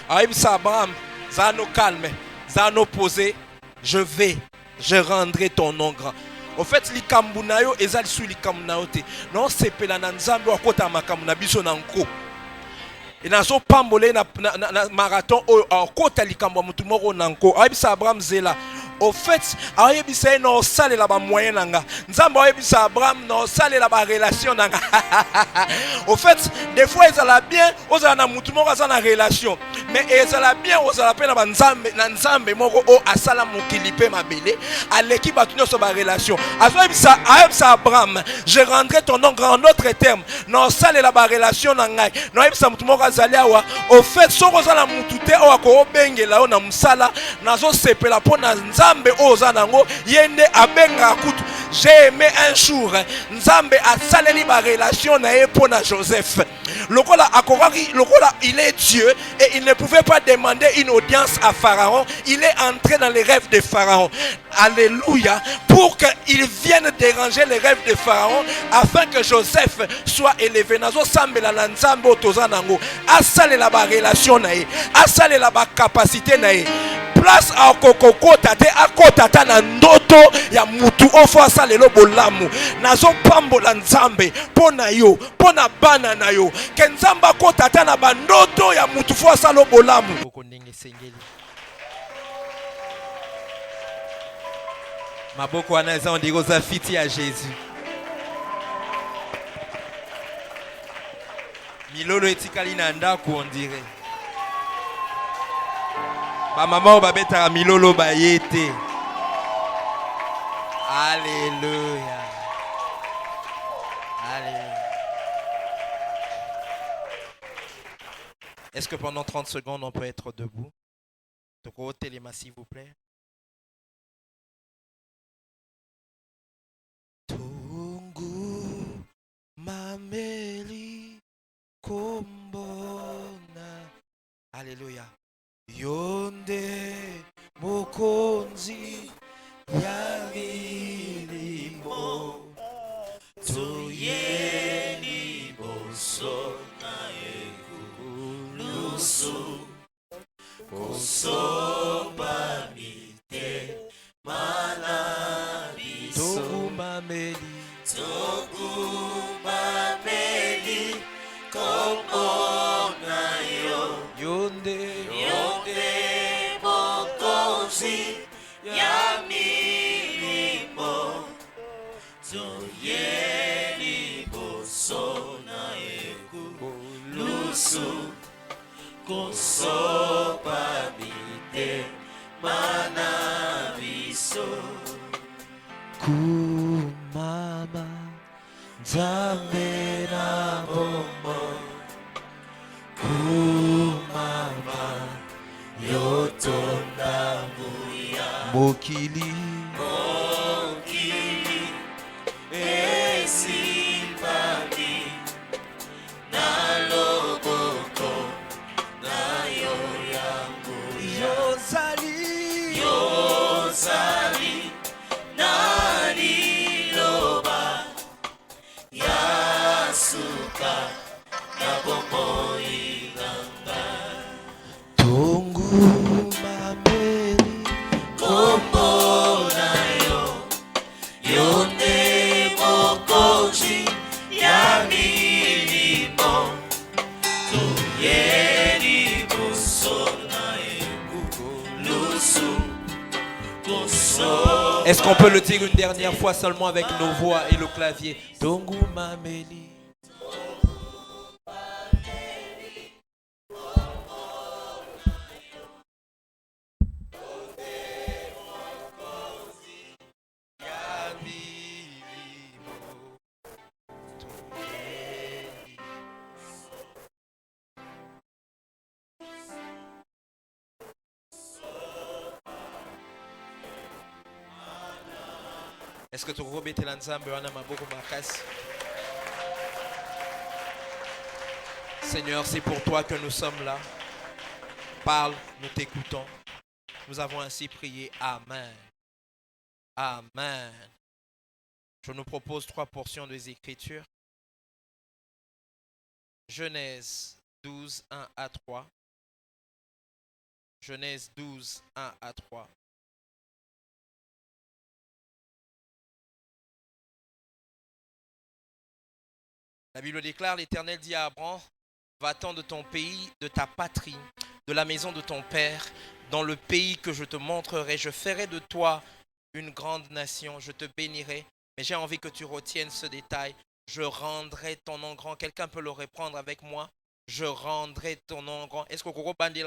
Aïbs Abraham, Zano calme, Zano posé, je rendrai ton nom grand. Au fait, likambu na yo ezali su likambu na yo te. Non sepela na nzambe wakota makambu na biso na nko. Et nazo pambole na marathon o kota likambu mutu moko na nko. Aïbs Abraham zela. Au fait, ayebisa no sale la ba moyen nanga. Nzambe ayebisa Abraham no sale la ba relation nanga. Au fait, des fois ils allaient bien, aux ana mutu moko za na relation. Mais ils allaient bien, aux allaient na ba nzambe moko o asala mokili pe mabele, aleki batu nyonso ba relation. Ayebisa Abraham, je rendrai ton nom grand en autre terme. No sale la ba relation nanga. No ayebisa mutu moko azali awa. Au fait, soko za na mutu te o ko bengela o na musala, nazo sepela po na Nzambe ozanango yende abenga kutu. J'ai aimé un jour Nzambe a saleli ba relation na epona Joseph. Lokola akoraki, lokola il est Dieu et il ne pouvait pas demander une audience à Pharaon. Il est entré dans les rêves de Pharaon. Alléluia. Pour qu'il vienne déranger les rêves de Pharaon afin que Joseph soit élevé. Nazo sambela na Nzambe otozanango. Asalela ba relation na ye. Asalela ba capacité na ye. Place à kokokota te akotata na ndoto ya mutu ofo asalelo bolamu nazo pambola Nzambe pona yo pona bana na yo ke Nzambe akotata na bandoto ya mutu fo asalo bolamu boko ndenge sengeli maboko wana eza ondiko za fiti ya Jésus milolo etikali na ndako on dirait. Ba maman ba beta milolo ba yete. Alléluia. Alléluia. Est-ce que pendant 30 secondes on peut être debout? Donc au téléma s'il vous plaît. Tungu mameli kombona. Alléluia. Yonde mokonzi ya milimo toyeli boso na ekulusu kosoba mite mana biso togumameli komona yo yonde ya milimo toyeli boso na ekulusu kosopa mite mana biso kumama Nzambe na bombo kumama yotonda mokili esipani na loboko na yo yangu yozali na liloba yasuka na bomoi nanga tungu Est-ce qu'on peut le dire une dernière fois seulement avec nos voix et le clavier? Tongu mameli. Est-ce que tu remets l'ensemble wana maboko makasi? Seigneur, c'est pour toi que nous sommes là. Parle, nous t'écoutons. Nous avons ainsi prié. Amen. Amen. Je nous propose 3 portions des Écritures. Genèse 12, 1 à 3. Genèse 12, 1 à 3. La Bible déclare, l'Éternel dit à Abraham, va-t'en de ton pays, de ta patrie, de la maison de ton père, dans le pays que je te montrerai. Je ferai de toi une grande nation, je te bénirai. Mais j'ai envie que tu retiennes ce détail. Je rendrai ton nom grand. Quelqu'un peut le reprendre avec moi. Je rendrai ton nom grand. Est-ce que vous bandez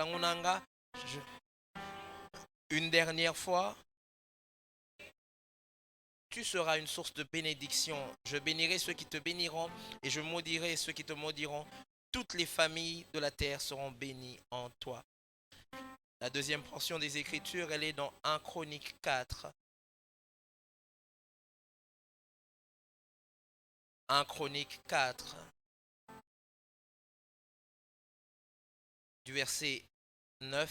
une dernière fois? Tu seras une source de bénédiction. Je bénirai ceux qui te béniront et je maudirai ceux qui te maudiront. Toutes les familles de la terre seront bénies en toi. La deuxième portion des Écritures, elle est dans 1 Chronique 4. 1 Chronique 4, du verset 9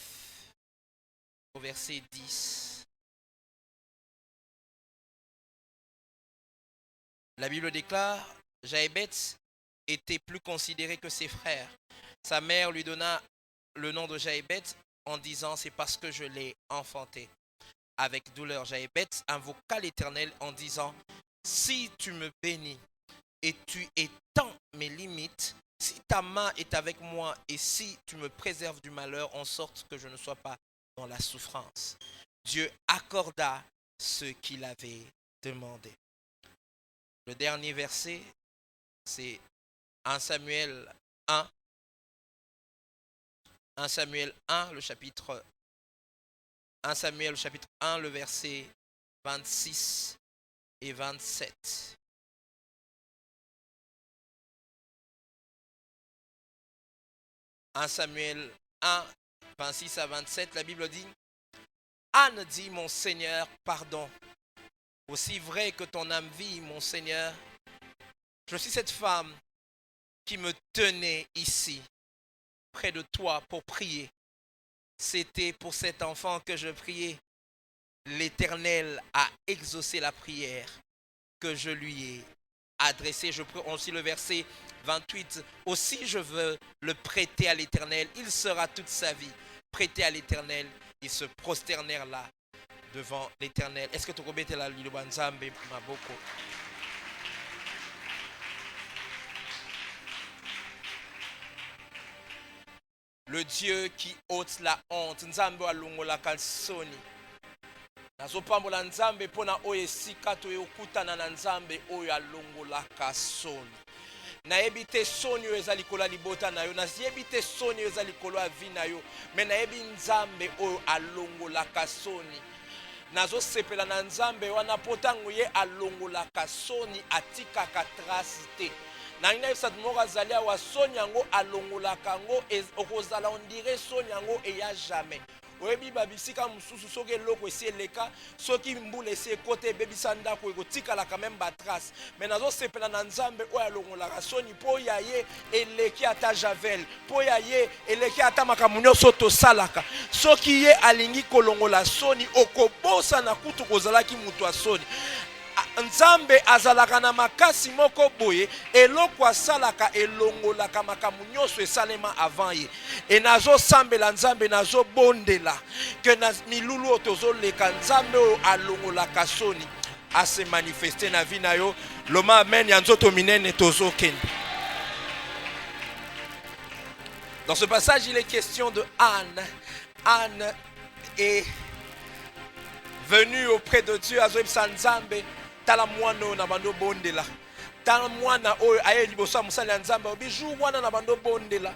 au verset 10. La Bible déclare, Jaébeth était plus considéré que ses frères. Sa mère lui donna le nom de Jaébeth en disant, c'est parce que je l'ai enfanté. Avec douleur, Jaébeth invoqua l'Éternel en disant, si tu me bénis et tu étends mes limites, si ta main est avec moi et si tu me préserves du malheur en sorte que je ne sois pas dans la souffrance. Dieu accorda ce qu'il avait demandé. Le dernier verset, c'est 1 Samuel 1. 1 Samuel 1, le chapitre 1 Samuel, le chapitre 1, le verset 26 et 27. « 1 Samuel 1, 26 à 27, la Bible dit, Anne dit, mon Seigneur, pardon. Aussi vrai que ton âme vit, mon Seigneur, je suis cette femme qui me tenait ici, près de toi, pour prier. C'était pour cet enfant que je priais. L'Éternel a exaucé la prière que je lui ai adressée. Je prends aussi le verset 28. Aussi je veux le prêter à l'Éternel. Il sera toute sa vie prêté à l'Éternel. Ils se prosternèrent là devant l'Éternel. Est-ce que tu connais la Libanzambe Maboko? Le Dieu qui ôte la honte. Nzambe alongola kalsoni. Nazopambola nzambe pona oyo esika toyokutana na nzambe oyo alongolaka soni. Nayebi te soni oyo eza likolo ya libota na yo, nayebi te soni oyo eza likolo ya vi na yo, me nayebi nzambe oyo alongolaka soni. Nazosepela na nzambe wana po ntango ye alongolaka soni atikaka trace te. Nangina yebisa moko azali awa soni yango alongolaka yango okozala ondire soni yango eya jamais. Oyebi babisika mususu soki eloko esi eleka soki mbula esi ekota ebebisa ndako ekotikalaka meme batrace. Me nazosepela na nzambe oyo alongolaka soni mpo ya ye eleki ata javel, mpo ya ye eleki ata makambo nyonso tosalaka. Soki ye alingi kolongola soni okobosana kutu kozalaki mutu ya soni. Nzambe azalaka na makasi moko boye eloko asalaka elongolaka makambo nyonso esalema avant ye. E nazosambela nzambe nazobondela ke na milulu oyo tozoleka nzambe oyo alongolaka soni ase manifeste na vi na yo. Loma amen ya nzoto minene tozokende. Dans ce passage, il est question de Anne. Anne est venue auprès de Dieu azoyebisa nzambe tala mwana oyo na bando bondela. Tala mwana oyo aye liboso ya mosali ya nzambe oyo bijou wana na bando bondela.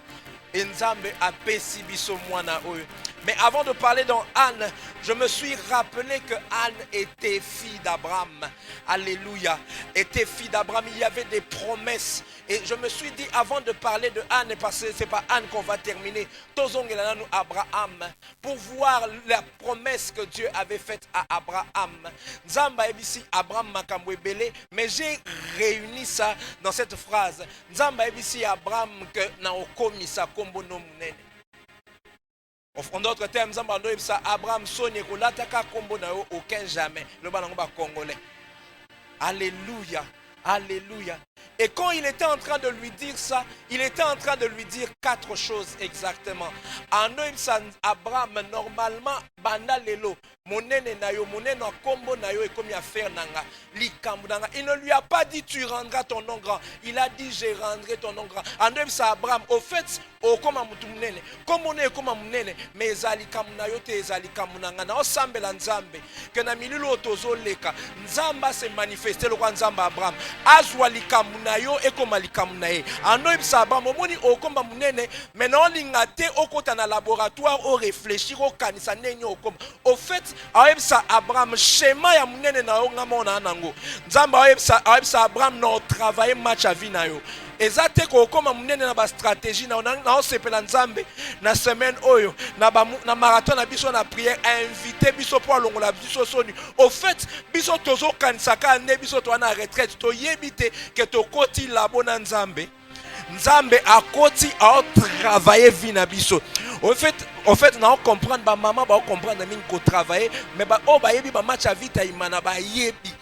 Et nzambe apesi biso mwana oyo. Mais avant de parler dans Anne, je me suis rappelé que Anne était fille d'Abraham. Alléluia. Était fille d'Abraham. Il y avait des promesses. Et je me suis dit, avant de parler de Anne, parce que ce n'est pas Anne qu'on va terminer, Abraham, pour voir la promesse que Dieu avait faite à Abraham. Nzamba ebisi Abraham makambo ebele, mais j'ai réuni ça dans cette phrase. Nzamba ebisi Abraham que na okomisa kombo no munene. En d'autres termes, Abraham sonne kolataka kombo na yo aucun jamais. Le banango ba congolais. Alléluia. Alléluia. Et quand il était en train de lui dire ça, il était en train de lui dire 4 choses exactement. Abraham, normalement, banda lelo, monene na yo, monene na kombo na yo, et comme il a fait nanga, likambu nanga. Il ne lui a pas dit tu rendras ton nom grand. Il a dit je rendrai ton nom grand. Abraham, au fait, comme amutu munene, comme on est comme munene, mais ezali kamuna yo te ezali kamunanga na osambela nzambe. Que na mililo otozo leka, nzamba se manifester le nzamba Abraham. Azwa likamuna yo ekoma likamuna ye. Anoyebisa Abraham omoni okoma munene, mais na olinga te okota na laboratoire o réfléchir o kanisa neni okoma. Au fait, ayebisa Abraham schéma ya munene na yo ngamona nango. Nzamba ayebisa Abraham na travailler match à vie na yo. Ezate ko koma munene na ba stratégie na osepela nzambe na semaine oyo na marathon na biso na prière invité biso pour longola biso soni. Au fait biso tozo kanisaka ne biso to na retraite to yebite ke to koti la bona nzambe nzambe akoti a travailler vie na biso. Au fait na comprendre ba maman ba comprendre mingi ko travailler mais ba o ba yebi ba match à vita imana ba yebi.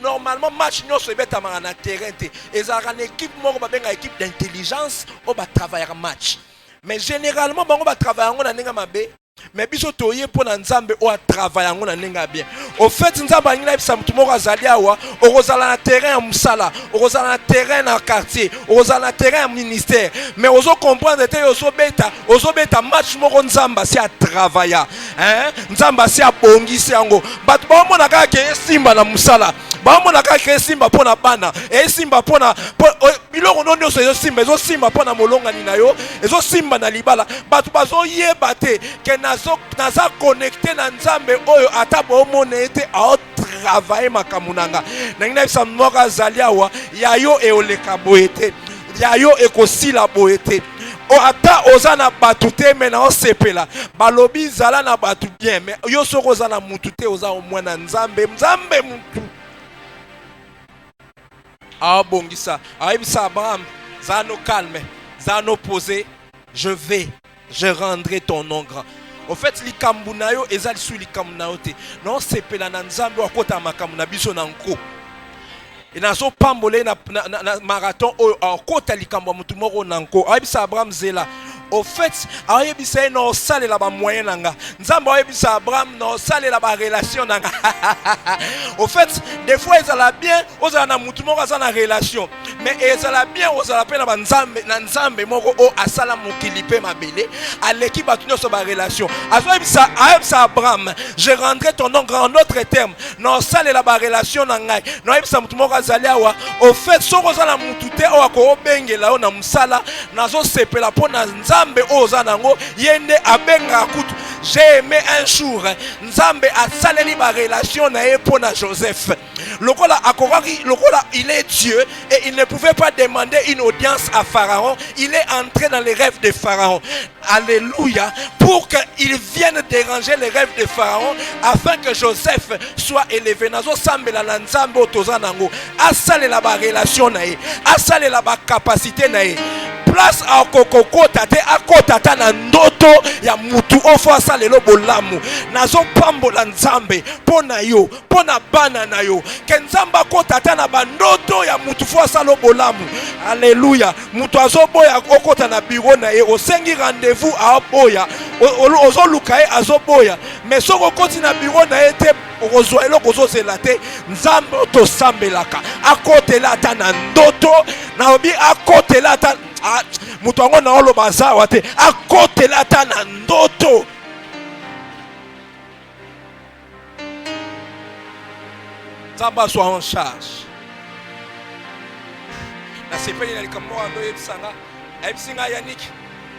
Normalement match nous se bet à na terrain et ça une équipe moko ba benga équipe d'intelligence au ba travailler match mais généralement bango ba travailler ngona ninga mabe mais biso toye pour na nzambe o travailler ngona ninga bien. Au fait nzambe ngina bisa mutu moko azali awa okozala na terrain musala okozala na terrain na quartier okozala na terrain ministère mais ozo comprendre te ozo beta match moko nzamba si a travailler nzamba si a bongisi yango batu ba mona ka ke simba na musala ba mona ka ke simba pona bana e simba pona biloko nondo so simba pona molonga ni na yo ezo simba na libala batu bazo yeba te ke naza connecté na nzambe oyo ata bo mona ete a travailler makamunanga nangina bisa mnoka zaliawa ya yo e oleka boete ya yo e kosila boete o ata ozana batu te mena osepela balobi zala na batu bien mais yo soko ozana mutu te oza omwana nzambe mutu abongisa ayebisa Abraham zano calme zano posé je rendrai ton nom grand. Au fait likambu na yo ezali su likambu na yo te non sepela na nzambe wakota makambu na biso na nko et nazo pambole na marathon oyo akota likambu mutu moko na nko ayebisa Abraham zela. Au fait ayebisa no salela ba moyen nanga nzambe ayebisa Abraham no salela ba relation nanga. Au fait des fois ezala bien ozala na mutu moko za na relation mais ezala bien ozala pe na nzambe moko o asala mokili pe mabele aleki batu nyonso ba relation ayebisa Abraham je rendrai ton nom grand en autre terme no salela ba relation nanga no ayebisa mutu moko azali awa. Au fait soko za na mutu te o ako bengela o na musala nazo sepela po na nzambe oza nango yende abenga kutu. J'ai aimé un jour nzambe asaleli ba relation na ye po na Joseph lokola il est Dieu et il ne pouvait pas demander une audience à Pharaon. Il est entré dans les rêves de Pharaon. Alléluia. Pour qu'il vienne déranger les rêves de Pharaon afin que Joseph soit élevé. Nazo sambela na nzambe otoza nango asalela ba relation na ye asalela ba capacité na ye place a kokokota te akota ta na ndoto ya mutu ofo asalelo bolamu nazo pambola nzambe pona yo pona bana na yo ke nzamba akota ta na bandoto ya mutu fo asalo bolamu. Alléluia. Mutu azoboya okota na bureau na ye osengi rendez-vous a boya ozoluka ye azoboya mais soko koti na bureau na ye te okozwa eloko ozozela te nzambe otosambelaka akotela ata na ndoto na obi akotela ata mutu ango na oloba zawa te akotela ata na ndoto. Nzamba soit en charge. Na sepeli na likambo ando yebisanga ebisinga Yannick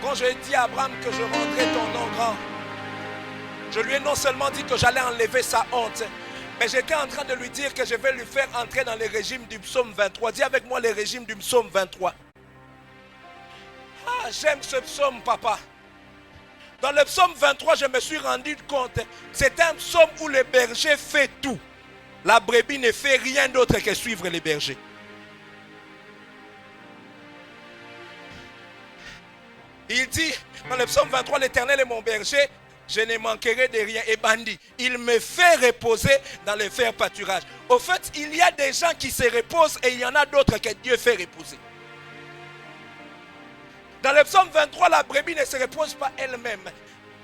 quand je dis à Abraham que je rendrai ton nom grand, je lui ai non seulement dit que j'allais enlever sa honte, mais j'étais en train de lui dire que je vais lui faire entrer dans le régime du psaume 23. Dis avec moi le régime du psaume 23. Ah, j'aime ce psaume, papa. Dans le psaume 23, je me suis rendu compte, c'est un psaume où le berger fait tout. La brebis ne fait rien d'autre que suivre les bergers. Il dit, dans le psaume 23, l'Éternel est mon berger, Je ne manquerai de rien. Et bandit, il me fait reposer dans les verts pâturages. Au fait, il y a des gens qui se reposent et il y en a d'autres que Dieu fait reposer. Dans le psaume 23, la brebis ne se repose pas elle-même.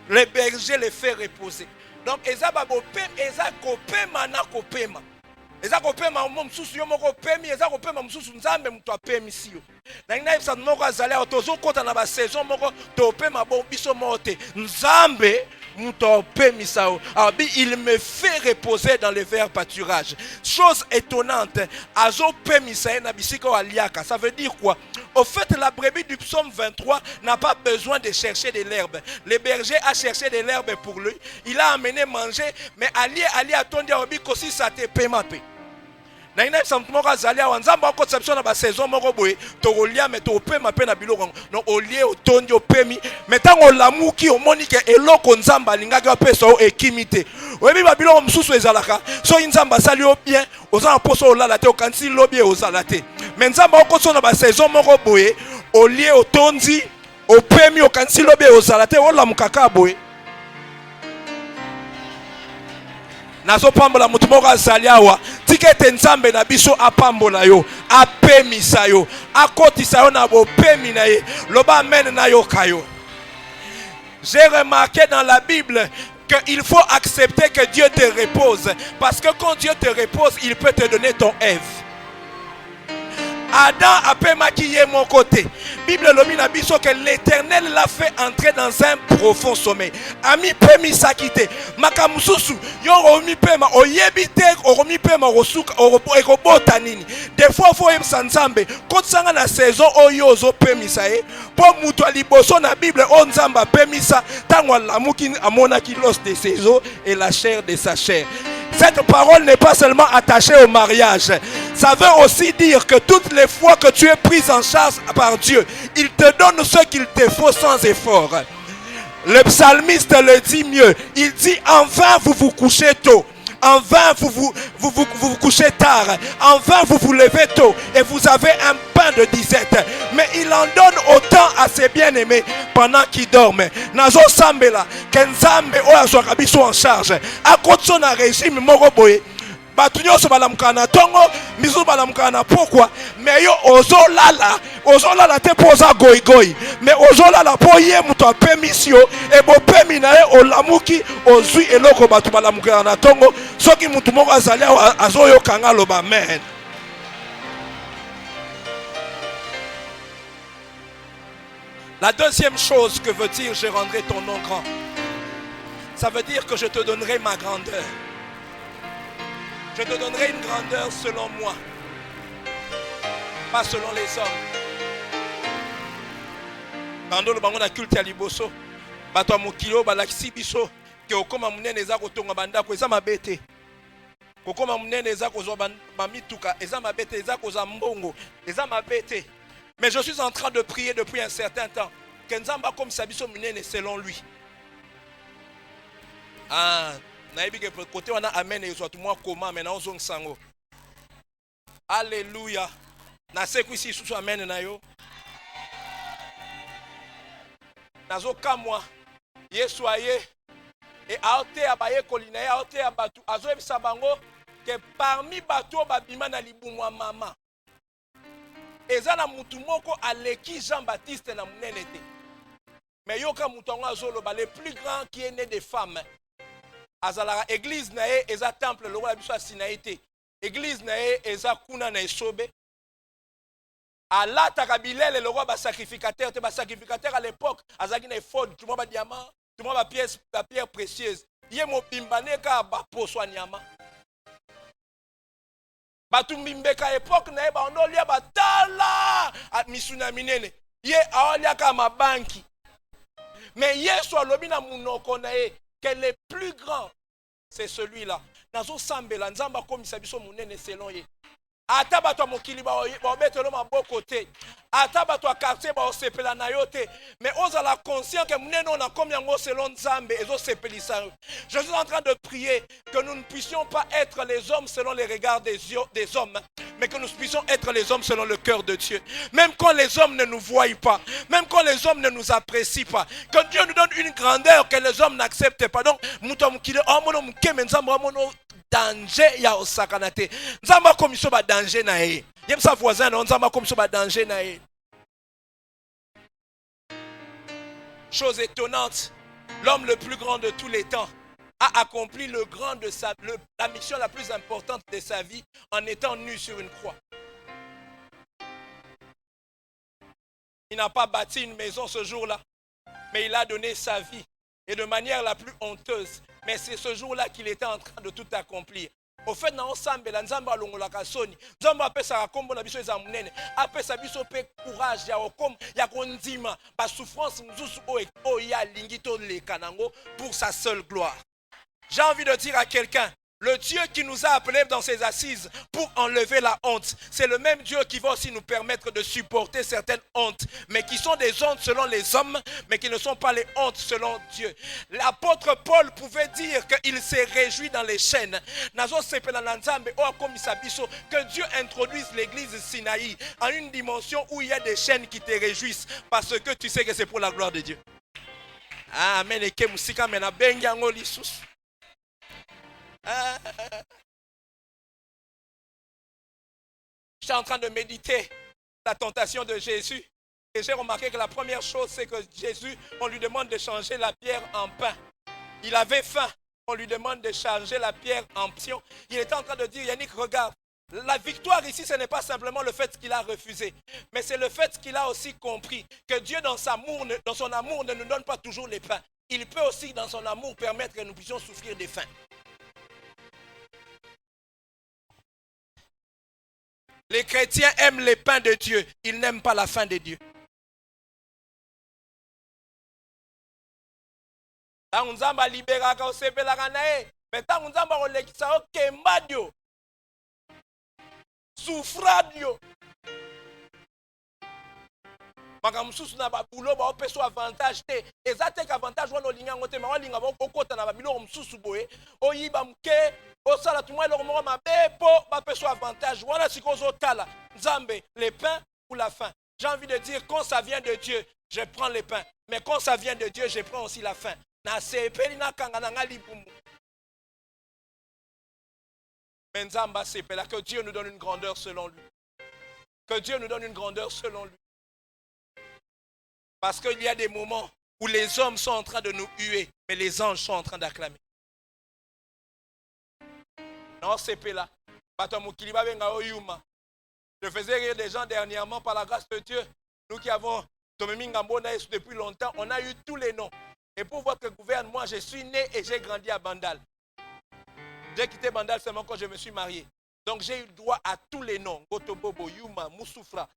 Le berger les fait reposer. Donc, eza babopem, eza kopema na kopema. Eza kopema msusu yo moko pemi, eza kopema msusu nzambe mutu apemi siyo. Na ina yebisa moko azali tozo kota na ba saison moko to pema bon biso mote. Nzambe mutu apemi sao. Il me fait reposer dans les verts pâturages. Chose étonnante, azo pemi sa na bisika aliaka. Ça veut dire quoi? Au fait, la brebis du psaume 23 n'a pas besoin de chercher de l'herbe. Le berger a cherché de l'herbe pour lui. Il a amené manger, mais Ali a tondi à obi kosi sa te pema pe. Na ina samtumoko azali awa nzambe akotisa na ba saison moko boye tokolia me topema pe na biloko no olie otondi opemi mais tango olamuki omoni ke eloko nzambe alingaki apesa o ekimite oyebi ba biloko mosusu ezalaka so nzambe asali yo bien oza na poso olala te okanisi lobi ozala te mais nzambe akotisa na ba saison moko boye olie otondi opemi okanisi lobi ozala te olamukaka boye. Nazo pambola mutu moko azali awa tikete nzambe na biso apambola yo apemisa yo akotisa yo na bopemi na ye loba amen na yo kayo. J'ai remarqué dans la Bible qu'il faut accepter que Dieu te repose parce que quand Dieu te repose il peut te donner ton Ève. Adam a pemaki ye mon côté. Bible lomina biso que l'Éternel l'a fait entrer dans un profond sommeil. Ami pemi sakite. Makamususu yo romi pema oyebite romi pema rosuka ekobota nini. Des fois faut yebisa nzambe kotsanga na saison oyo zo pemisa e po mutu aliboso na Bible o nzamba pemisa tango lamuki amonaki l'os de ses os et la chair de sa chair. Cette parole n'est pas seulement attachée au mariage. Ça veut aussi dire que toutes les fois que tu es prise en charge par Dieu, il te donne ce qu'il te faut sans effort. Le psalmiste le dit mieux. Il dit, en vain vous vous couchez tôt. En vain vous couchez tard. En vain vous vous levez tôt. Et vous avez un pain de disette. Mais il en donne autant à ses bien-aimés pendant qu'ils dorment. Nazo sambela. Kenzambe oya swakabiso en charge. A koto na régime moko boye. Batu nyonso balamuka na tongo, mizu balamuka na pokwa, mais yo ozolala te poza goy goy, mais ozolala po ye muto apemisio e bo pemi na ye olamuki ozui eloko batu balamuka na tongo, soki mutu moko azali azoyo kanga loba amen. La deuxième chose que veut dire je rendrai ton nom grand, ça veut dire que je te donnerai ma grandeur. Je te donnerai une grandeur selon moi, pas selon les hommes. Dans le bango na culte ya liboso, bato mukilo balakisi biso ke okoma munene eza kotonga bandako eza mabete. Kokoma munene eza kozwa bamituka eza mabete eza kozwa mbongo eza mabete. Mais je suis en train de prier depuis un certain temps que nzamba comme sabiso munene selon lui. Ah, naïbi que côté wana amen et soit moi comment maintenant on zong sango. Alléluia. Na seku ici sous amen na yo. Nazo kamwa Yesu aye et aote abaye kolina ya aote abatu azo ebisa bango que parmi bato babima na libumwa mama eza na mutu moko aleki Jean-Baptiste na munene te. Mais yoka mutu ngo azoloba le plus grand qui est né des femmes. Azala église na ye eza temple lokola biso asinaite. Église na ye eza kuna na esobe. Alata kabilele lokola ba sacrificateur te ba sacrificateur à l'époque azaki na effort tout ba diamant, tout ba pierre précieuse. Ye mo bimbane ka ba poso nyama. Batu mimbeka époque na ye ba onolia ba tala misuna minene. Ye aolia ka mabanki. Mais Yesu alobi na munoko na ye que le plus grand, c'est celui-là. Nazo sambela nzamba komisa biso munene selon ye. ata bato ya mokili baobetelo maboko te, ata bato ya quartier baosepela na yo te, mais ozala conscient que munene na komi yango selon Nzambe ezosepelisa yo. Je suis en train de prier que nous ne puissions pas être les hommes selon les regards des hommes, mais que nous puissions être les hommes selon le cœur de Dieu. Même quand les hommes ne nous voient pas, même quand les hommes ne nous apprécient pas, que Dieu nous donne une grandeur que les hommes n'acceptent pas. Donc, danger ya osakana te. Nzamba komiso ba danger na ye. Yem sa voisin non nzamba komiso ba danger na ye. Chose étonnante, l'homme le plus grand de tous les temps a accompli la mission la plus importante de sa vie en étant nu sur une croix. Il n'a pas bâti une maison ce jour-là, mais il a donné sa vie, et de manière la plus honteuse. Mais c'est ce jour-là qu'il était en train de tout accomplir. Au fait, na ensemble, la nzamba longolaka soni. Nzamba apesa kombo na biso eza munene. Apesa biso pe courage ya okom ya kondima ba souffrance nzusu o ya lingito le kanango pour sa seule gloire. J'ai envie de dire à quelqu'un, le Dieu qui nous a appelés dans ses assises pour enlever la honte, c'est le même Dieu qui va aussi nous permettre de supporter certaines hontes, mais qui sont des hontes selon les hommes, mais qui ne sont pas les hontes selon Dieu. L'apôtre Paul pouvait dire qu'il s'est réjoui dans les chaînes. Que Dieu introduise l'église Sinaï en une dimension où il y a des chaînes qui te réjouissent, parce que tu sais que c'est pour la gloire de Dieu. Amen. J'étais en train de méditer la tentation de Jésus et j'ai remarqué que la première chose, c'est que Jésus, on lui demande de changer la pierre en pain. Il avait faim, on lui demande de changer la pierre en pion. Il était en train de dire, Yannick, regarde, la victoire ici, ce n'est pas simplement le fait qu'il a refusé, mais c'est le fait qu'il a aussi compris que Dieu, dans son amour, ne nous donne pas toujours les pains. Il peut aussi, dans son amour, permettre que nous puissions souffrir des faim. Les chrétiens aiment les pains de Dieu. Ils n'aiment pas la faim de Dieu. Makamususu na babulo ba opeso avantage te ezate ka avantage wana olinga ngote ma walinga ba okota na babilo mususu boye oyiba mke osala tumwa eloko moko mabe po bapeso avantage wana sikozo tala Nzambe les pains ou la faim. J'ai envie de dire quand ça vient de Dieu, je prends les pains, mais quand ça vient de Dieu, je prends aussi la faim. Na sepeli na kanga na ngali bumu. Mais Nzamba sepela que Dieu nous donne une grandeur selon lui. Que Dieu nous donne une grandeur selon lui. Parce qu'il y a des moments où les hommes sont en train de nous huer, mais les anges sont en train d'acclamer. Non, c'est pas là. Je faisais rire des gens dernièrement par la grâce de Dieu. Nous qui avons depuis longtemps, on a eu tous les noms. Et pour votre gouvernement, moi, je suis né et j'ai grandi à Bandal. J'ai quitté Bandal seulement quand je me suis marié. Donc j'ai eu le droit à tous les noms. Gotobobo, Yuma, Moussoufra.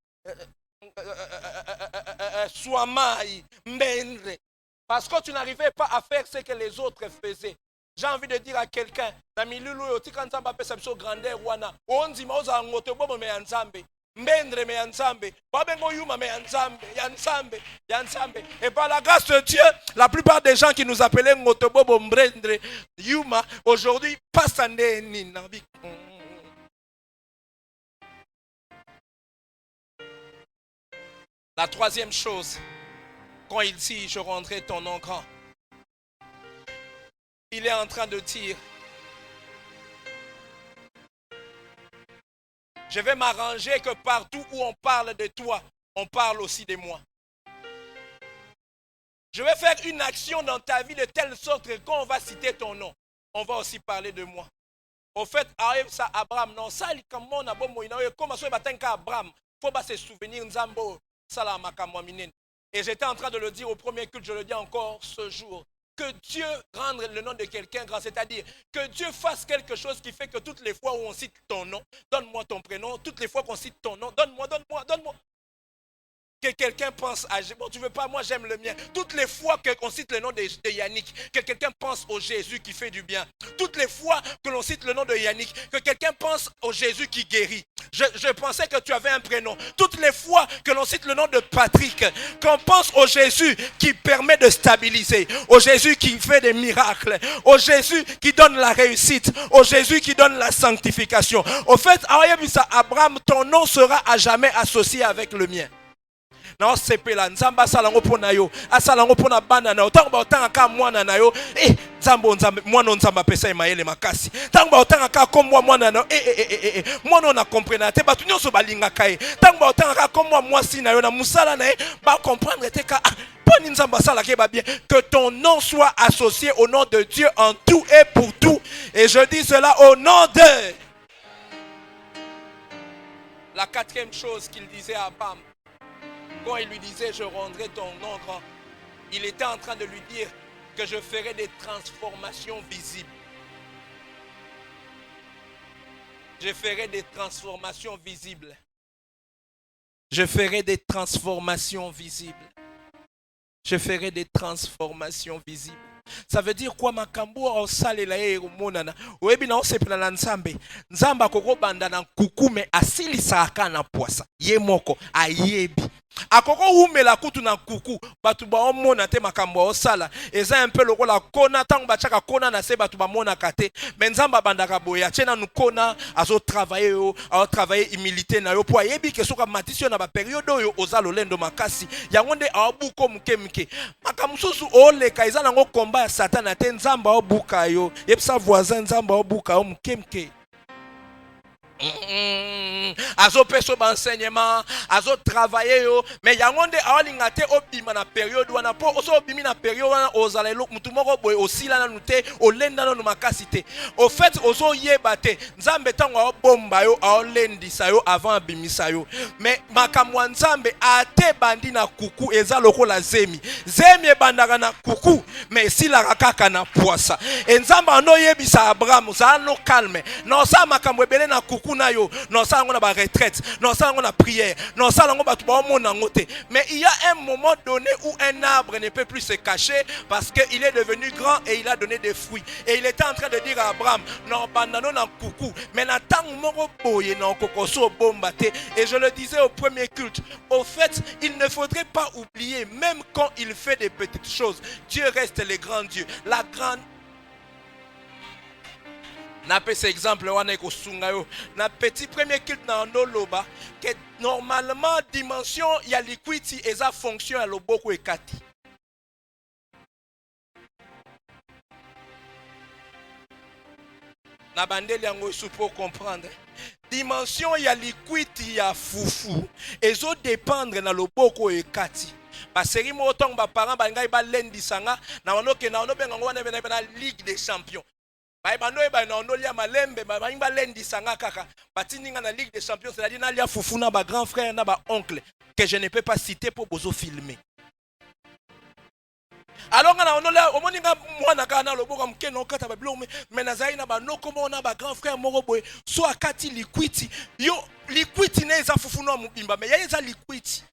Swamai, Mendre. Parce que tu n'arrivais pas à faire ce que les autres faisaient. J'ai envie de dire à quelqu'un, Namilulu, Otikanzamba Pesapso grandeur wana, Onzima Oza Ngotobobo me Anzambe, Mendre me Anzambe, Babengo Yuma me Anzambe, Yanzambe. Et par la grâce de Dieu, la plupart des gens qui nous appelaient Ngotobobo, Mendre, Yuma, aujourd'hui, passent en Ninabi. La troisième chose, quand il dit je rendrai ton nom grand, il est en train de dire je vais m'arranger que partout où on parle de toi, on parle aussi de moi. Je vais faire une action dans ta vie de telle sorte que quand on va citer ton nom, on va aussi parler de moi. Au fait, ça Abraham, non, ça comme on a bon comme ça Abraham, faut pas se souvenir Nzambo. Et j'étais en train de le dire au premier culte, je le dis encore ce jour. Que Dieu rende le nom de quelqu'un grand, c'est-à-dire que Dieu fasse quelque chose qui fait que toutes les fois où on cite ton nom, donne-moi ton prénom, toutes les fois qu'on cite ton nom, donne-moi. que quelqu'un pense à... Bon, tu veux pas, moi j'aime le mien. Toutes les fois qu'on cite le nom de Yannick, que quelqu'un pense au Jésus qui fait du bien. Toutes les fois que l'on cite le nom de Yannick, que quelqu'un pense au Jésus qui guérit. Je pensais que tu avais un prénom. Toutes les fois que l'on cite le nom de Patrick, qu'on pense au Jésus qui permet de stabiliser, au Jésus qui fait des miracles, au Jésus qui donne la réussite, au Jésus qui donne la sanctification. Au fait, Abraham, ton nom sera à jamais associé avec le mien. Non, c'est pela nzamba salango pona yo asalango pona bana na otango ba otanga ka mwana na yo nzambo nzambe mwana nzamba pesa emayele makasi tango ba otanga ka komwa mwana na mwana na comprendre te batu nyonso balinga kai tango ba otanga ka komwa mwasi na yo na musala na ba comprendre te ka poni nzamba sala ke ba bien que ton nom soit associé au nom de Dieu en tout et pour tout, et je dis cela au nom de... La quatrième chose qu'il disait à Abraham, quand il lui disait je rendrai ton nom grand, il était en train de lui dire que je ferai des transformations visibles. Je ferai des transformations visibles. Je ferai des transformations visibles. Je ferai des transformations visibles. Ça veut dire quoi? Makambo osalela ye monana oyebi na osepela na nzambe nzamba koko banda na kuku me asili saka na poisa ye moko ayebi akoko umela kutu na kuku batu ba omona te makambo osala eza un peu lokola kona tango bachaka kona na se batu ba mona kate me nzamba bandaka boya tena nu kona azo travailler humilité na yo po ayebi ke soka matisio na ba période oyo ozalo lendo makasi yango nde abuko mke makamususu oleka eza nango komba ya satana te nzamba obuka yo yebisa voisin nzamba obuka yo mke azo peso ba enseignement azo travailler yo mais yango nde alinga te obima na période wana po oso obimi na période wana ozalelo mutu moko boye osila na nute olenda na makasi te au fait ozo yeba te nzambe tango obomba yo olendisa yo avant abimisa yo mais makamwa nzambe ate bandi na kuku eza lokola zemi ebandaka na kuku mais sila kaka na poisa nzambe ano yebisa Abraham za no calme no sa makambo ebele na kuku na yo non ça on a ba retraite non ça on a prière non ça on ba tuba mona ngote mais il y a un moment donné où un arbre ne peut plus se cacher parce que il est devenu grand et il a donné des fruits et il était en train de dire à Abraham non bandano na kuku mais na tango moko boye na kokoso bombate. Et je le disais au premier culte, au fait il ne faudrait pas oublier même quand il fait des petites choses, Dieu reste le grand Dieu, la grande. Na pese exemple wana ko sunga yo na petit premier culte na ndoloba que normalement dimension ya liquidity eza fonction ya loboko ekati na bandeli yango supo comprendre dimension ya liquidity ya fufu ezo dépendre na loboko ekati baseri mo tong ba parents ba ngai ba lendisanga na wanoke na ono benga wana na Ligue des Champions. Malembe ba lendi sanga kaka batininga na Ligue des Champions, c'est-à-dire na lia fufuna ba grand frère na ba oncle que je ne peux pas citer pour bozo filmer. Alors na onola omoninga mwana kana loboko mkeno kata ba bilo mais nazai na ba no komo na ba grand frère moko boy so akati liquidity yo liquidity ne za fufuna mubimba mais ya za liquidity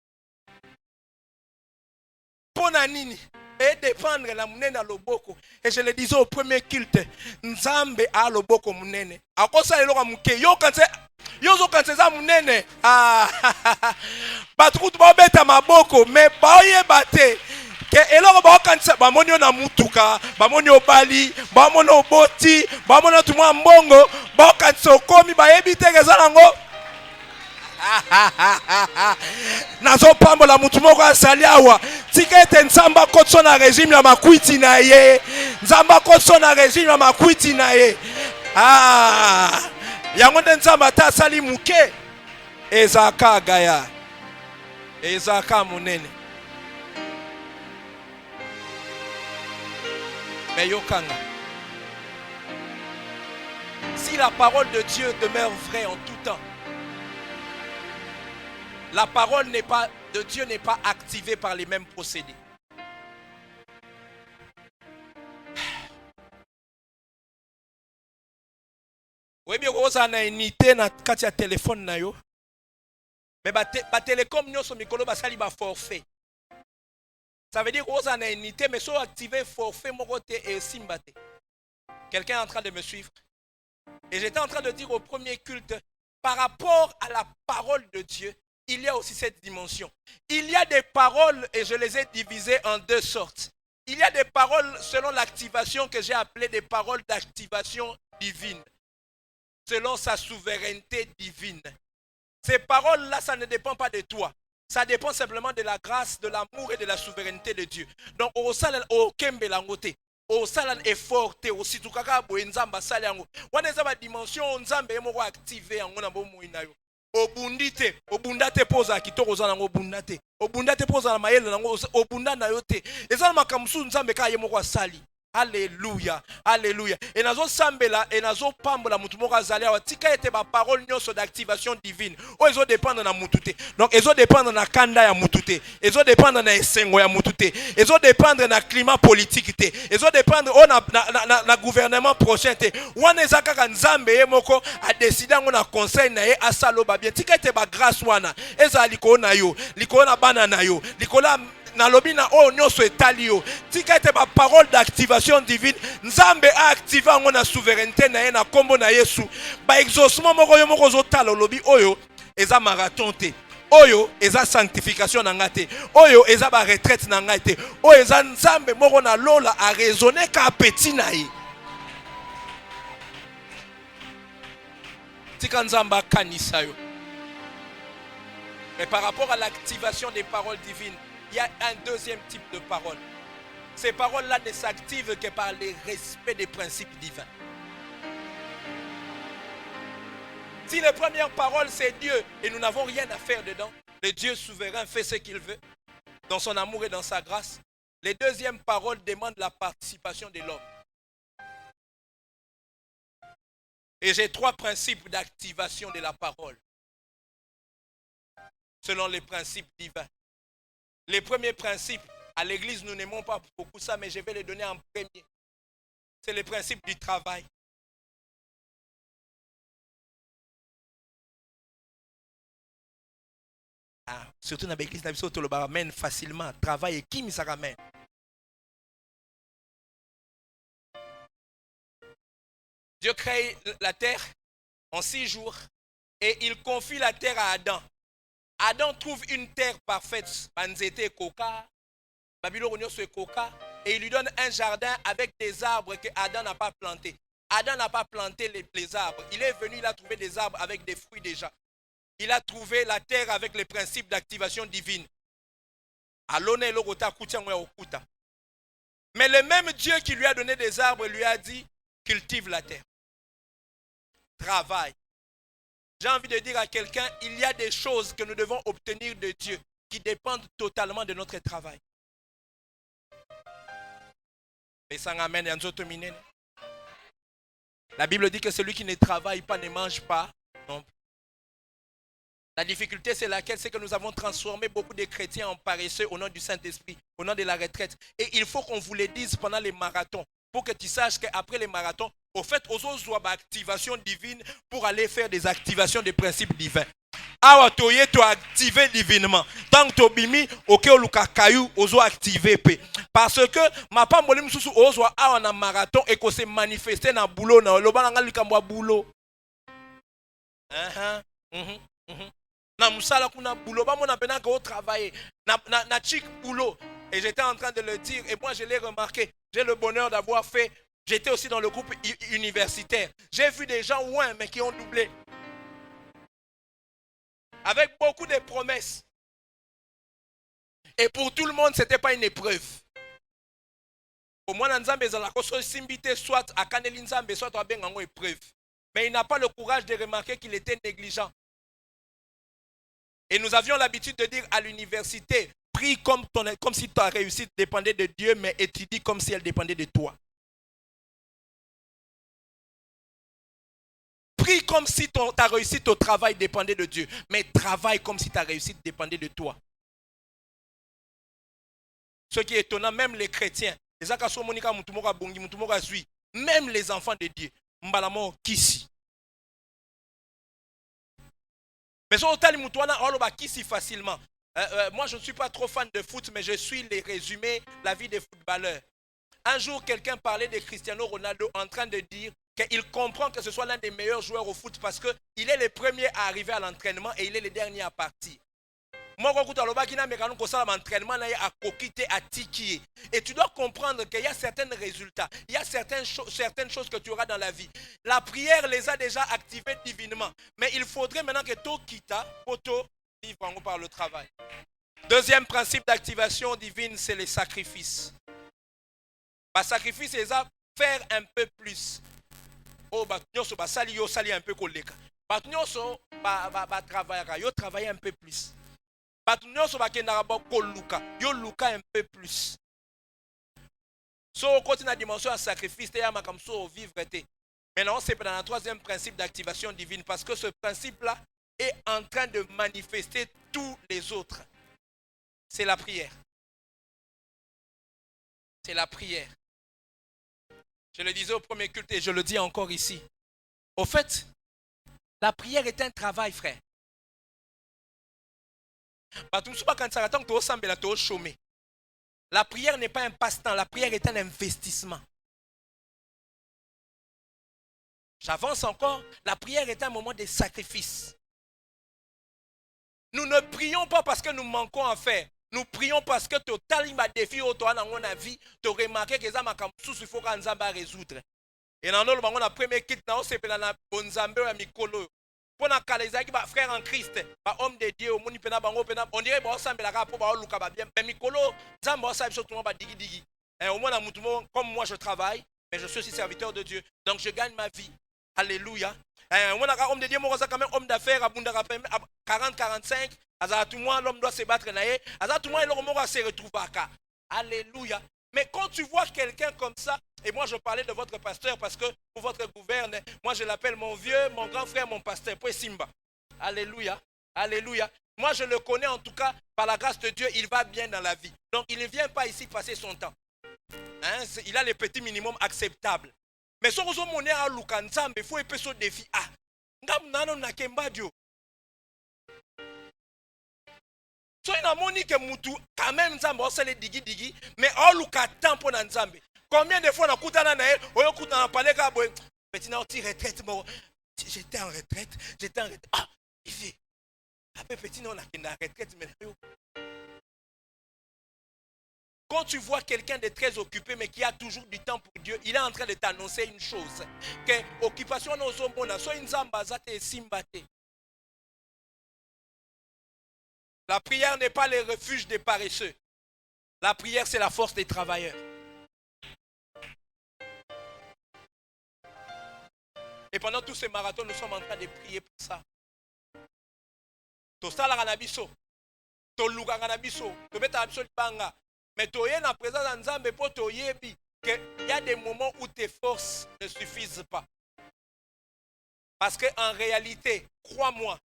pona nini et dépendre la munene à loboko. Et je le disais au premier culte, nzambe a loboko munene. Akosa eloko muke yo kanse za munene batrutu ba beta maboko mais ba yebate ke eloko ba kanse ba monio na mutuka ba monio bali ba monio boti ba monio tumwa mbongo ba kanse okomi ba yebite kezango nazo pambola mutu moko asali awa tikete nzamba kotso na régime ya makwiti na ye nzamba kotso na régime ya makwiti na ye yango nde nzamba ta asali muke ezaka gaya ezaka munene mais yokanga si la parole de Dieu demeure vraie en tout temps, la parole de Dieu n'est pas activée par les mêmes procédés. Oui, bien, vous avez une unité dans le téléphone. Mais ba télécom nyoso mikolo basali ba forfait. Ça veut dire que vous en avez unité, mais si vous activez forfait, et simbate. Quelqu'un est en train de me suivre. Et j'étais en train de dire au premier culte, par rapport à la parole de Dieu, il y a aussi cette dimension. Il y a des paroles, et je les ai divisées en deux sortes. Il y a des paroles selon l'activation que j'ai appelées des paroles d'activation divine, selon sa souveraineté divine. Ces paroles-là, ça ne dépend pas de toi. Ça dépend simplement de la grâce, de l'amour et de la souveraineté de Dieu. Donc, au salon, au kembe langote, au salon effort, au situkaka bo nzamba saliango. Wana za ba dimension nzambe emo activer yango na bomo inayo. Obundite, obundate poza kitoko za nango obundate. Obundate poza na mayele nango obunda na yote. Ezala makamsu nzambe ka yemo kwa sali. Alléluia, alléluia. Et nazo sambela, et nazo pambola mutu moko azali awa tika ete ba parole nyonso d'activation divine. O ezo dépendre na mutute. Donc ezo dépendre na kanda ya mutute. Ezo dépendre na esengo ya mutute. Ezo dépendre na climat politique te. Ezo dépendre na gouvernement prochain te. Wana ezaka ka nzambe ye moko a décider ngo na conseil na ye asalo ba bien. Tika ete ba grâce wana. Eza liko na yo, liko na bana na yo, liko na lobina o nyonso etali yo. Tika ete ba parole d'activation divine nzambe a activer ngo na souveraineté na ye na kombo na Yesu. Ba exaucement moko yo moko zo tala lobi oyo eza marathon te. Oyo eza sanctification na ngate. Oyo eza ba retraite na ngate. Oyo eza nzambe moko na lola a raisonner ka petit na ye. Tika nzamba kanisa yo. Mais par rapport à l'activation des paroles divines, il y a un deuxième type de paroles. Ces paroles-là ne s'activent que par le respect des principes divins. Si la première parole c'est Dieu et nous n'avons rien à faire dedans, le Dieu souverain fait ce qu'il veut, dans son amour et dans sa grâce, les deuxièmes paroles demandent la participation de l'homme. Et j'ai trois principes d'activation de la parole, selon les principes divins. Les premiers principes, à l'église, nous n'aimons pas beaucoup ça, mais je vais les donner en premier. C'est le principe du travail. Surtout dans l'église, on le ramène facilement. Travail et qui ça ramène? Dieu crée la terre en 6 jours et il confie la terre à Adam. Adam trouve une terre parfaite, Banzete Coca, Babylone Coca, et il lui donne un jardin avec des arbres que Adam n'a pas plantés. Adam n'a pas planté les arbres. Il est venu, il a trouvé des arbres avec des fruits déjà. Il a trouvé la terre avec les principes d'activation divine. Mais le même Dieu qui lui a donné des arbres lui a dit, cultive la terre. Travaille. J'ai envie de dire à quelqu'un, il y a des choses que nous devons obtenir de Dieu qui dépendent totalement de notre travail. La Bible dit que celui qui ne travaille pas ne mange pas. Non. La difficulté, c'est laquelle? C'est que nous avons transformé beaucoup de chrétiens en paresseux au nom du Saint-Esprit, au nom de la retraite. Et il faut qu'on vous le dise pendant les marathons, pour que tu saches qu'après les marathons, au fait, aux autres doivent activation divine pour aller faire des activations des principes divins. Awa toye to activer divinement. Tant que bimi, ok oluka kayu ozo activer pe. Parce que ma pa mboli msusu ozo awa na marathon et ko se manifester na boulot na loba nga likambo boulot. Na musala kuna boulot ba mona pena ko travailler na chic boulot. Et j'étais en train de le dire et moi je l'ai remarqué. J'ai le bonheur d'avoir fait. J'étais aussi dans le groupe universitaire. J'ai vu des gens loin mais qui ont doublé. Avec beaucoup de promesses. Et pour tout le monde, ce n'était pas une épreuve. Au moins, soit à Kaneli Nzambe, soit à Bengango épreuve. Mais il n'a pas le courage de remarquer qu'il était négligent. Et nous avions l'habitude de dire à l'université, prie comme si ta réussite dépendait de Dieu, mais étudie comme si elle dépendait de toi. Prie comme si ta réussite au travail dépendait de Dieu. Mais travaille comme si ta réussite dépendait de toi. Ce qui est étonnant, même les chrétiens, même les enfants de Dieu, Mais sur Otali Moutouana, on le qui si facilement. Moi, je ne suis pas trop fan de foot, mais je suis les résumés, la vie des footballeurs. Un jour, quelqu'un parlait de Cristiano Ronaldo en train de dire qu'il comprend que ce soit l'un des meilleurs joueurs au foot parce qu'il est le premier à arriver à l'entraînement et il est le dernier à partir. Et tu dois comprendre qu'il y a certains résultats, il y a certaines choses que tu auras dans la vie. La prière les a déjà activées divinement. Mais il faudrait maintenant que tu quittes pour vivre par le travail. Deuxième principe d'activation divine, c'est les sacrifices. Par sacrifice, c'est ça, faire un peu plus. Oh, sali un peu collègue. Travailler un peu plus. Yo luka un peu plus. So continue la dimension à sacrifice, vivre. Maintenant, c'est dans le troisième principe d'activation divine parce que ce principe-là est en train de manifester tous les autres. C'est la prière. C'est la prière. Je le disais au premier culte et je le dis encore ici. Au fait, la prière est un travail, frère. La prière n'est pas un passe-temps, la prière est un investissement. J'avance encore, la prière est un moment de sacrifice. Nous ne prions pas parce que nous manquons à faire. Nous prions parce que tu as des défis autour de mon avis, tu as remarqué que ça m'a il faut qu'on résoudre. Et dans le moment, la première kit, c'est la bonzambe à Mikolo. Pour les frères en Christ, homme de Dieu, on dirait que ça me pour bien. Mais Mikolo, ça me digi digi. Au moins, comme moi, je travaille, mais je suis aussi serviteur de Dieu. Donc, je gagne ma vie. Alléluia. Homme de Dieu, moi, quand même homme d'affaires, à 40-45. L'homme doit se battre. L'homme doit se retrouver. Alléluia. Mais quand tu vois quelqu'un comme ça, et moi je parlais de votre pasteur parce que pour votre gouverne, moi je l'appelle mon vieux, mon grand frère, mon pasteur, pour Simba. Alléluia. Alléluia. Moi je le connais en tout cas, par la grâce de Dieu, il va bien dans la vie. Donc il ne vient pas ici passer son temps. Hein? Il a les petits minimums acceptables. Mais si vous avez un Lukanzambe, il faut épée ce défi. Ah, so ina moni que mutu quand même nzambe osale digi digi mais oluka temps pour na nzambe. Combien de fois on a kutana na elle, on kutana parler ka boy petit na oti retraite mo j'étais en retraite. Ah, il fait après petit na on a kenda retraite mais quand tu vois quelqu'un de très occupé mais qui a toujours du temps pour Dieu, il est en train de t'annoncer une chose que occupation no zombona so nzamba zate simbate. La prière n'est pas le refuge des paresseux. La prière, c'est la force des travailleurs. Et pendant tous ces marathons, nous sommes en train de prier pour ça. Mais tu es en présence de Nzambe pour te yebi qu'il y a des moments où tes forces ne suffisent pas. Parce qu'en réalité, crois-moi,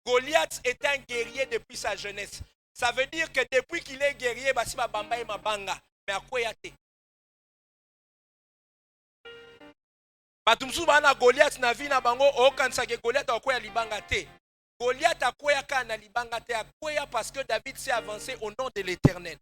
Goliath est un guerrier depuis sa jeunesse. Ça veut dire que depuis qu'il est guerrier, basi bamba et mabanga. Mais à quoi yate? Batumsu bana Goliath na vi na bango o kansa ke Goliath a quoi libanga te. Goliath a quoi kana libanga te a quoi parce que David s'est avancé au nom de l'Éternel.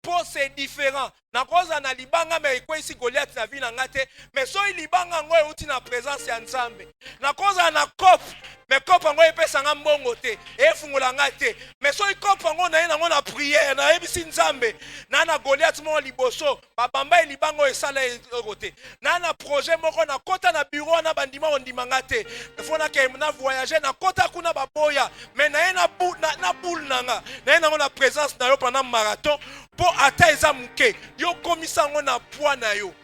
Pour c'est différent. Na koza na libanga mais quoi ici Goliath na vi na ngate mais so libanga ngo e uti na présence ya Nzambe. Na koza na cop mais cop ngo e pesa nga mbongo te e fungula ngate mais so cop ngo na ina ngo na prière na ebisi Nzambe na Goliath mo liboso babamba libanga e sala e côté na projet moko na kota na bureau na bandima ondima ngate fona ke na voyager na kota kuna baboya mais na ina boule nanga na ina ngo na présence na yo pendant marathon pour ata eza muke yo komisa ngo na poids na yo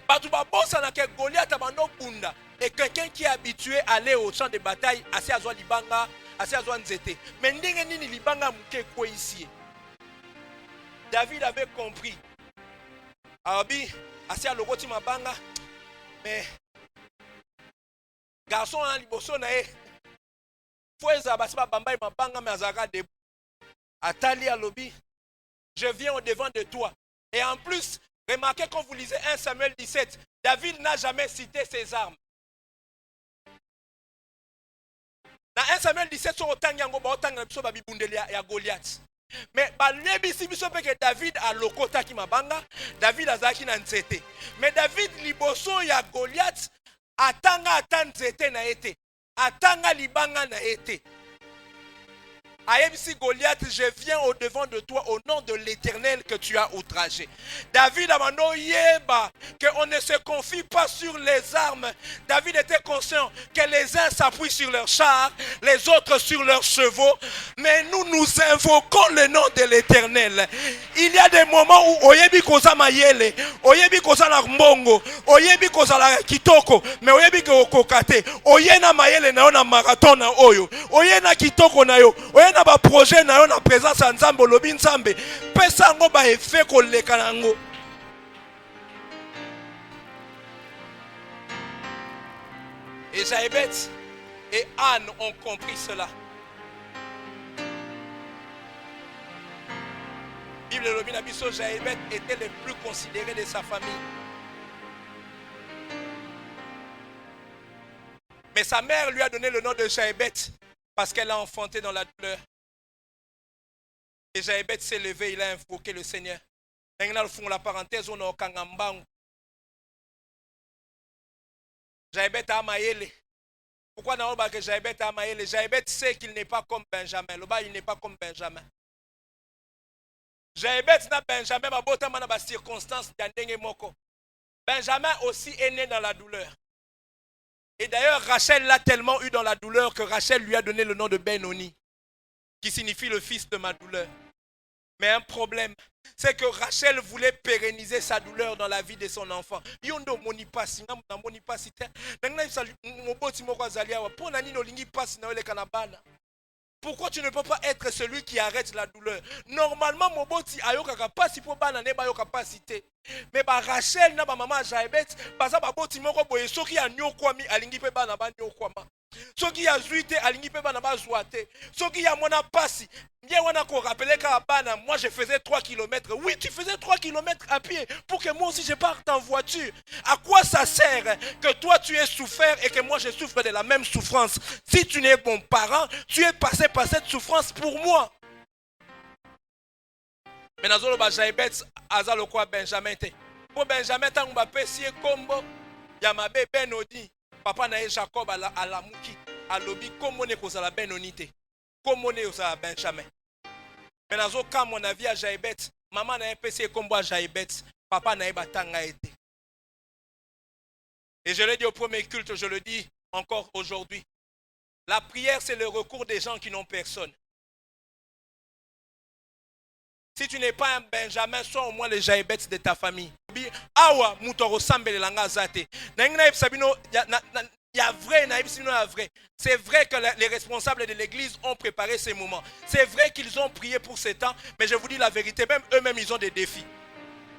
batu babosa na ke Goliath abando bunda et quelqu'un qui est habitué à aller au champ de bataille assez azwa libanga assez azwa nzete mais ndenge nini libanga muke ko ici. David avait compris abi assez a logoti mabanga mais garçon en liboso na e faut eza basi bamba mabanga mais azaka de Atali à lobby, je viens au devant de toi. Et en plus, remarquez quand vous lisez 1 Samuel 17, David n'a jamais cité ses armes. Dans 1 Samuel 17, sur autant yango ba autant na biso ba bibundeli ya Goliath. Mais balebisi biso pe que David a lokota ki mabanga, David azaki na nzete. Mais David liboso ya Goliath atanga nzete na ete. Atanga libanga na ete. Aïebisi Goliath, je viens au devant de toi au nom de l'Éternel que tu as outragé. David a demandé yeba qu'on ne se confie pas sur les armes. David était conscient que les uns s'appuient sur leurs chars, les autres sur leurs chevaux. Mais nous invoquons le nom de l'Éternel. Il y a des moments où oyebi koza mayele, oyebi koza na mbongo, oyebi koza la kitoko, mais oyebi ko kokate, oyena mayele na yo na marathon na oyo, oyena kitoko na yo, na ba projet na yo na présence ya Nzambe lobi Nzambe pesa ngo ba effet koleka nango. Et Jaébet et Anne ont compris cela. Bible lobi na biso Jaébet était le plus considéré de sa famille. Mais sa mère lui a donné le nom de Jaébet parce qu'elle a enfanté dans la douleur. Et Jaébet s'est levé, il a invoqué le Seigneur. Maintenant, fond la parenthèse, on a au Kangambang. Jaébet a maïle. Pourquoi n'a pas que Jaébet a maïle? Jaébet sait qu'il n'est pas comme Benjamin. Le bas, il n'est pas comme Benjamin. Jaébet n'a Benjamin, ma botte n'a pas circonstance d'Andenge Moko. Benjamin aussi est né dans la douleur. Et d'ailleurs, Rachel l'a tellement eu dans la douleur que Rachel lui a donné le nom de Ben-Oni, qui signifie le fils de ma douleur. Mais un problème, c'est que Rachel voulait pérenniser sa douleur dans la vie de son enfant. Yondo moni pasi, na moni pasi te. Nangna sali moboti moko azali awa. Po nani no lingi pasi na ole kanabana. Pourquoi tu ne peux pas être celui qui arrête la douleur? Normalement, moboti ayokaka pasi po bana ne ba yoka pasité. Mais ba Rachel na ba maman Jaébet, baza ba boti moko boye soki ya nyokwami alingi pe bana ba nyokwama. Soki ya zuite alingi pe bana ba zuate. Soki ya mona pasi, bien wana ko rappeler ka bana, moi je faisais 3 km. Oui, tu faisais 3 km à pied pour que moi aussi je parte en voiture. À quoi ça sert que toi tu aies souffert et que moi je souffre de la même souffrance? Si tu n'es mon parent, tu es passé par cette souffrance pour moi. Mais nazolo ba Jaébet azalo kwa Benjamin te. Pour Benjamin tangu ba pesi kombo ya mabe Ben-Oni. Papa na Jacob à la mouki à lobi comme ne kozala Ben-Oni te. Comme on est kozala Benjamin. Mais nazo ka mon avis à Jaébet, maman na pesi kombo à Jaébet, papa na batanga été. Et je l'ai dit au premier culte, je le dis encore aujourd'hui. La prière c'est le recours des gens qui n'ont personne. Si tu n'es pas un Benjamin, sois au moins le Jaébet de ta famille. Awa mutoro sambele langa zate. Il y a vrai, vrai. C'est vrai que les responsables de l'église ont préparé ces moments. C'est vrai qu'ils ont prié pour ces temps, mais je vous dis la vérité, même eux-mêmes ils ont des défis.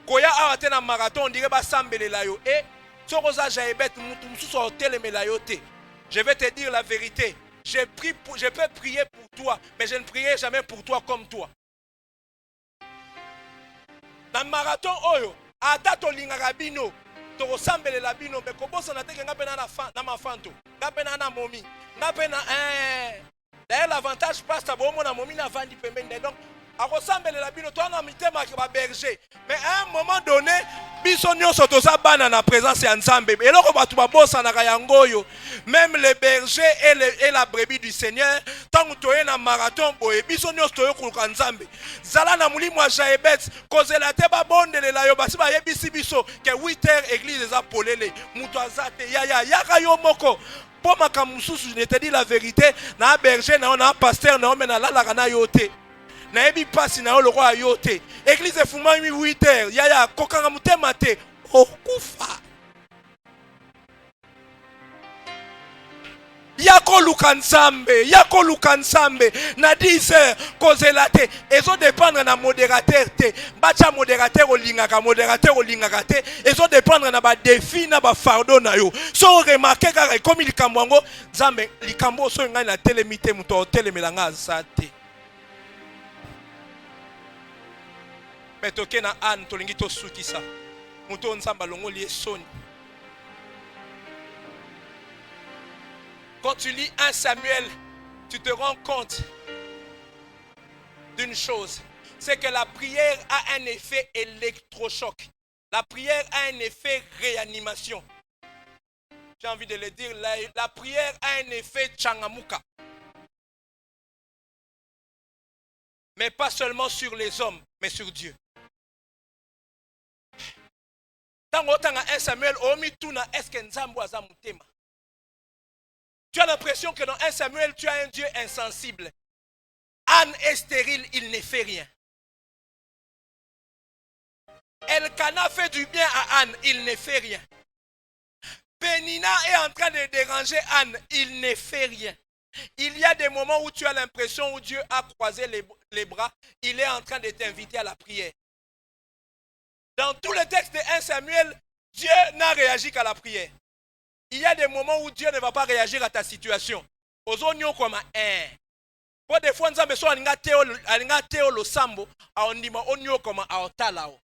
Koya awa tena marathon, on dirait ba sambele layo et soroza Jaébet mutu hotel melayote. Je vais te dire la vérité. Je peux prier pour toi, mais je ne prierai jamais pour toi comme toi. Dans le marathon, oyo, ata to lingaka bino, to ressemble la bino, mais kobosa na teke ngape na mafanto, ngape na momi, ngape na d'ailleurs l'avantage passe à bon na momi na vandi pembeni donc a ressemble la bino to na mitema ke ba berger. Mais à un moment donné, biso nyonso toza bana na présence ya Nzambe. Eloko batu ba bosa na kayangoyo, même les bergers et la brebis du Seigneur, tant toye na marathon boye, biso nyonso toye kuluka Nzambe. Zala na mulimo ya Jaébet, kozela te ba bondelela yo basi ba yebisi biso ke 8h église eza polele, mutu azate ya kayo moko. Pour makambo mususu, je te dis la vérité, na berger na pasteur na omena lalaka na yo te. Na ebi pasi na yo le roi yote. Église fuma 8h. Yaya kokanga mutema te. Okufa. Yako lukansambe. Yako lukansambe. Na 10h. Kozela te. Ezo dépendre na modérateur te. Bacha modérateur olingaka te. Ezo dépendre na ba défi na ba fardeau na yo. So remarquer kaka comme likambo ngo. Zambe likambo so ngai na telemite muto telemelanga azate. Mais toke na Anne tolingi to sukisa. Muto nzamba longo lié soni. Quand tu lis 1 Samuel tu te rends compte d'une chose, c'est que la prière a un effet électrochoc. La prière a un effet réanimation. J'ai envie de le dire, la prière a un effet changamuka. Mais pas seulement sur les hommes, mais sur Dieu. Dans 1 Samuel, tu as l'impression que dans 1 Samuel, tu as un Dieu insensible. Anne est stérile, il ne fait rien. Elkana fait du bien à Anne, il ne fait rien. Pénina est en train de déranger Anne, il ne fait rien. Il y a des moments où tu as l'impression où Dieu a croisé les bras, il est en train de t'inviter à la prière. Dans tout le texte de 1 Samuel, Dieu n'a réagi qu'à la prière. Il y a des moments où Dieu ne va pas réagir à ta situation. Aux oignons comme un. Pour des fois, nous avons alinga teo lo sambo, a ondima onyo comme a otalao.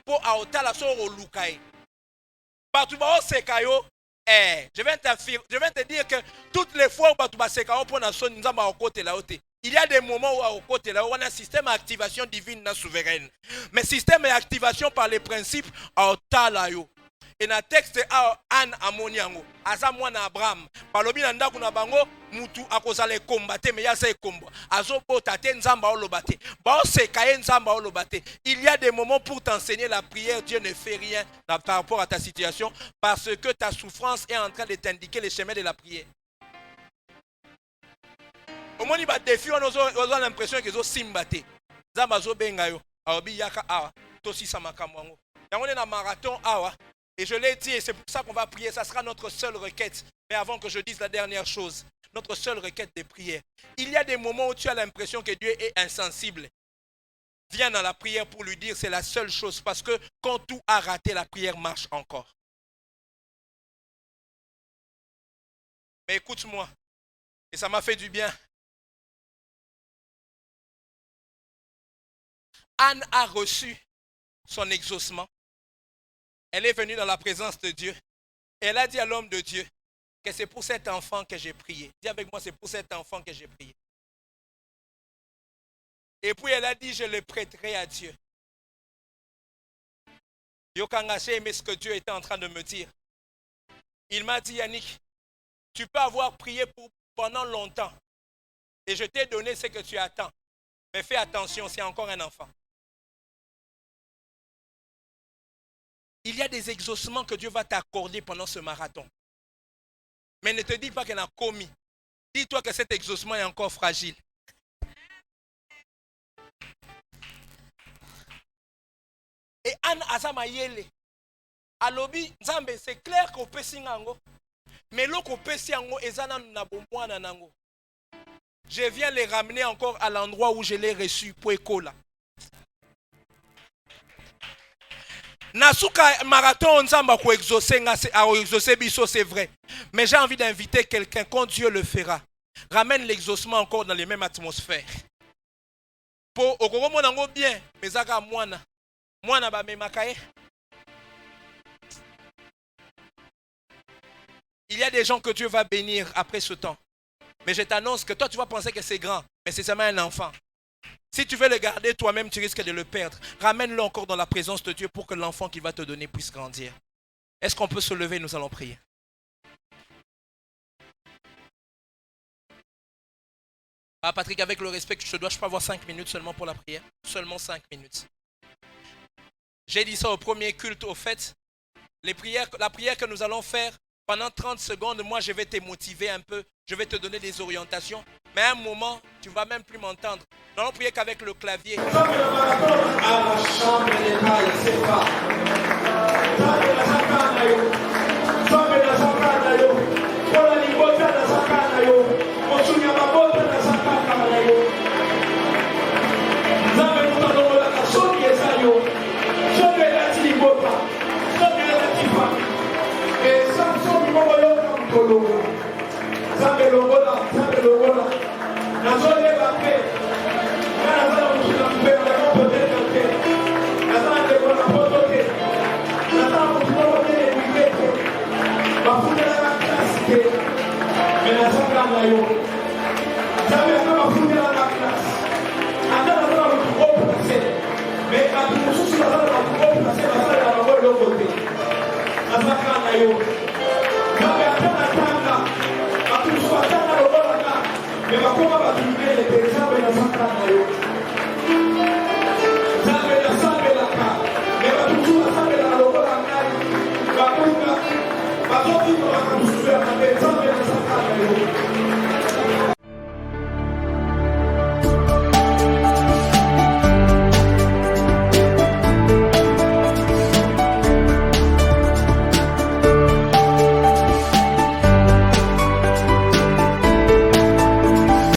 Pour a otala so o lukai. Partout ba o sekayo. Je vais te dire que toutes les fois où partout ba sekayo pour na son nous avons au côté là haute. Il y a des moments où au côté là, on a un système d'activation divine souveraine. Mais système d'activation par les principes à Otalayo. Et dans le texte Anne Amoniango, Aza mwana Abraham, Palobi nanda kuna bango, mutu akozale combattre, mais ya se combat. Azo botate nzamba olobate. Ba sekaye nzamba olobate. Il y a des moments pour t'enseigner la prière, Dieu ne fait rien par rapport à ta situation, parce que ta souffrance est en train de t'indiquer les chemins de la prière. Au moins, il y a des filles, on a l'impression qu'ils ont simbaté. Zamazo bengayo, aobi yaka awa, tosi samakamwango. On est dans marathon awa. Et je l'ai dit, et c'est pour ça qu'on va prier. Ça sera notre seule requête. Mais avant que je dise la dernière chose, notre seule requête de prière. Il y a des moments où tu as l'impression que Dieu est insensible. Viens dans la prière pour lui dire c'est la seule chose. Parce que quand tout a raté, la prière marche encore. Mais écoute-moi. Et ça m'a fait du bien. Anne a reçu son exaucement. Elle est venue dans la présence de Dieu. Et elle a dit à l'homme de Dieu que c'est pour cet enfant que j'ai prié. Dis avec moi, c'est pour cet enfant que j'ai prié. Et puis elle a dit, je le prêterai à Dieu. Yokangaché aimait ce que Dieu était en train de me dire. Il m'a dit, Yannick, tu peux avoir prié pendant longtemps. Et je t'ai donné ce que tu attends. Mais fais attention, c'est encore un enfant. Il y a des exaucements que Dieu va t'accorder pendant ce marathon. Mais ne te dis pas qu'elle a commis. Dis-toi que cet exaucement est encore fragile. Et Anne Azamayele, alobi, Nzambe, c'est clair qu'on peut singango. Mais l'autre peut singango, ezana nabomwana nango. Je viens les ramener encore à l'endroit où je l'ai reçu pour écola. Nasuka marathon nzamba ko exaucer biso, c'est vrai. Mais j'ai envie d'inviter quelqu'un quand Dieu le fera. Ramène l'exaucement encore dans les mêmes atmosphères. Pour okomo nango bien, mezaka mwana ba memakaye. Il y a des gens que Dieu va bénir après ce temps. Mais je t'annonce que toi tu vas penser que c'est grand, mais c'est seulement un enfant. Si tu veux le garder toi-même, tu risques de le perdre. Ramène-le encore dans la présence de Dieu pour que l'enfant qu'il va te donner puisse grandir. Est-ce qu'on peut se lever? Nous allons prier. Ah Patrick, avec le respect que je te dois, je peux avoir 5 minutes seulement pour la prière? Seulement 5 minutes. J'ai dit ça au premier culte, au fait. La prière que nous allons faire, pendant 30 secondes, moi je vais te motiver un peu. Je vais te donner des orientations. Mais à un moment, tu ne vas même plus m'entendre. Nous allons prier qu'avec le clavier. Zambe longola,